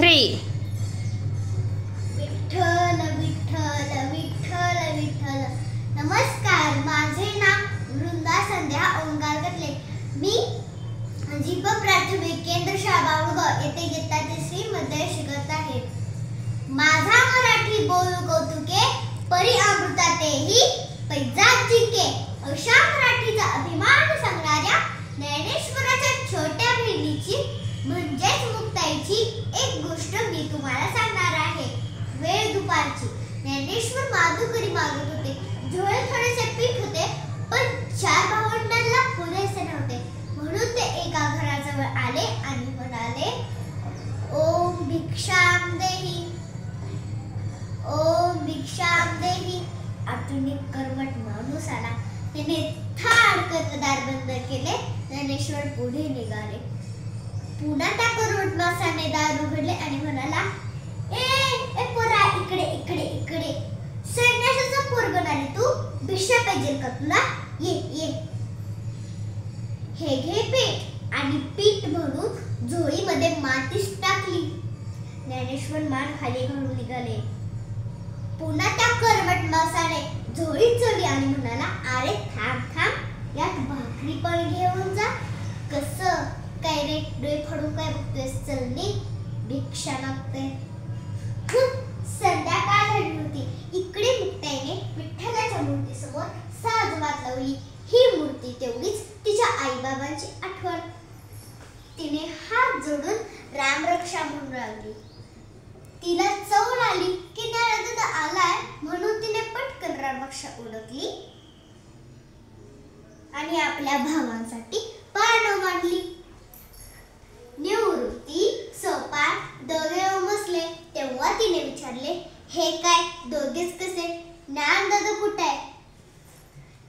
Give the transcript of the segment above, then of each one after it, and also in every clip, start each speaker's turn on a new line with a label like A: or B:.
A: 3.
B: विठ्ठल विठ्ठल विठ्ठल विठ्ठल. नमस्कार, माझे नाव वृंदा संध्या ओंकार गटले. मी जीप प्राथमिक केंद्र शाळा बाळगाव येथे इयत्ता 3री मध्ये शिकत आहे. माझा मराठी बोलू कौतुके परी अमृतातेही पैजात जिंके. अशा मराठीचा अभिमान सांगणाऱ्या ज्ञानेश्वराच्या छोट्या बहिणीची म्हणजेच मुक्ताईची एक गोष्ट मी तुम्हाला सांगणार आहे. वेळ दुपारची. ज्ञानेश्वर माधुकरी मागत होते. झोळे थोडेसे पीठ होते, पण 4 भावंडांना पुरेसे नव्हते. म्हणून ते एका घराजवळ आले आणि म्हणाले, ओम भिक्षाम देही, ओम भिक्षाम देही. आतून एक कर्मठ माणूस आला. त्याने थाडकन दार बंद केले. ज्ञानेश्वर पुढे निघाले. पुन्हा त्या कर्मठ माणसाने दार उघडले आणि म्हणाला, ए पोरा, इकडे इकडे इकडे. संन्यासाचा पोरगं आले तू. भिक्षा पाहिजे का तुला? ये ये. हे घे पीठ. आणि पीठ भरून झोळीमध्ये मातीच टाकली. ज्ञानेश्वर मान खाली घालून निघाले. पुन्हा त्या कर्मठ माणसाने झोळी चढली आणि म्हणाला, अरे थांब थांब, यात भाकरी पण घेऊन जा. कसं काय रे, डोळे फाडून काय बघतोयस? चल नी, भिक्षा मागते. संध्याकाळ झाली होती. इकडे मुक्ताईने विठ्ठलाच्या मूर्तीसमोर साजवात लावली. ही मूर्ती तेवढीच तिच्या आईबाबांची आठवण. तिने हात जोडून रामरक्षा म्हणून राहिली. तिला चवळ आली की ज्ञानदादा आलाय म्हणून तिने पटकन रामरक्षा ओळखली आणि आपल्या भावांसाठी पारणं मांडली. निवृत्ती सोपान दोघे उमसले. तेव्हा तिने विचारले, हे काय दोघेच कसे? ज्ञानदादा कुठे आहे?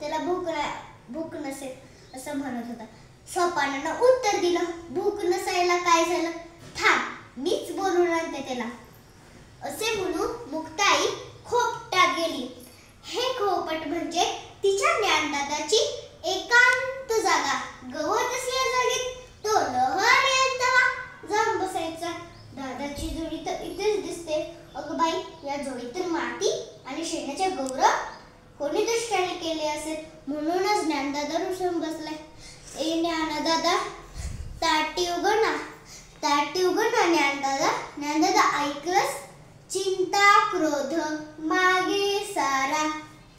B: त्याला भूक नसेल असं म्हणत होता. सोपानानं उत्तर दिलं, भूक नसायला काय झालं? थांब, मीच बोलून आणते त्याला. असे म्हणून मुक्ताई खोपटात गेली. हे खोपट म्हणजे तिच्या ज्ञानदादाची एकांत जागा. गवत असलेल्या जागेत तो लहान यंतवा जाऊन बसायचा. दादाची जोडी तर इथेच दिसते. अगं बाई, या जोडीतून माती आणि शेणाचे गौरव कोणी दुष्टाने केले असेल, म्हणूनच ज्ञानदादा रुसून बसलाय. ए ज्ञानदादा, ताटी उघडा, ताटी उघडा ज्ञानदादा. ज्ञानदादा ऐकलंस? चिंता क्रोध मागे सारा,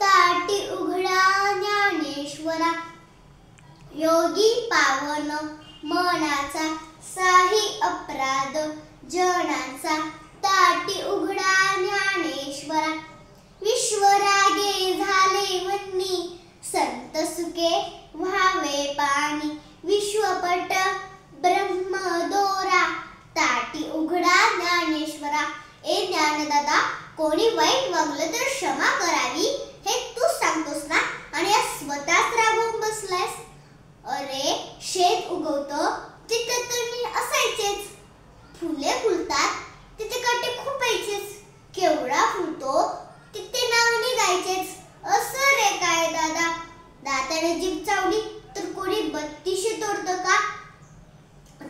B: ताटी उघडा ज्ञानेश्वरा. योगी पावन मनाचा, साही अपराध जनाचा, ताटी उघडा ज्ञानेश्वरा. विश्वरागे झाले वन्नी, संत सुखे व्हावे पाणी. विश्वपट ब्रह्मदोरा, ताटी उघडा ज्ञानेश्वरा. ए ज्ञानदादा, कोणी वाईट वागलं तर क्षमा करावी हे तू सांगतोस ना, आणि स्वतःच रागवून बसलायस. अरे, शेत उगवतं तिथे तण असायचेच, फुले फुलतात तिथे काटे खुपायचेच, केवढा फुलतो तिथे नाव निघायचेच. असं रे काय दादा? दाताने जीभ चावली तर कोणी 32 तोडतं का?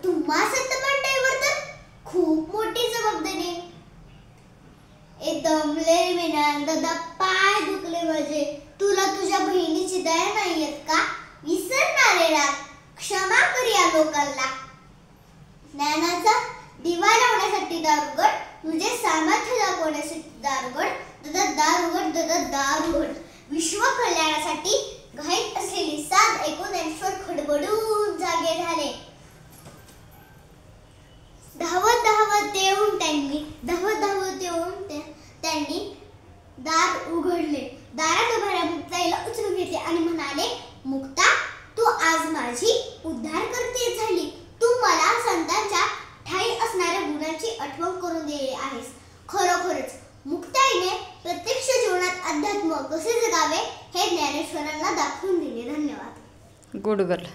B: तुम्हा सत्तमंडईवर तर खूप मोठी जबाबदारी. ए दमले ज्ञानदादा, पाय दुखले माझे. तुला तुझ्या बहिणीची दया नाही येत का? विसरणारे राग, क्षमा कर या लोकांना. ज्ञानाचा दिवा लावण्यासाठी दार उघड, तुझे सामर्थ्य दाखवण्यासाठी दार उघड. दादा दार उघड, दादा दार उघड. विश्व कल्याणासाठी घाईत असलेली साध ऐकून ज्ञानेश्वर खडबडून जागे झाले. धावत धावत येऊन त्यांनी दार उघडले. दारात उभाऱ्या मुक्ताईला उचलून घेतले आणि म्हणाले, मुक्ता, तू आज माझी उद्धारकर्ती झाली. तू मला संतांच्या ठाई असणाऱ्या गुणांची आठवण करून दिली आहेस. खरोखरच मुक्ताईने प्रत्यक्ष जीवनात अध्यात्म कसे जगावे हे ज्ञानेश्वरांना दाखवून दिले. धन्यवाद.
A: Good girl.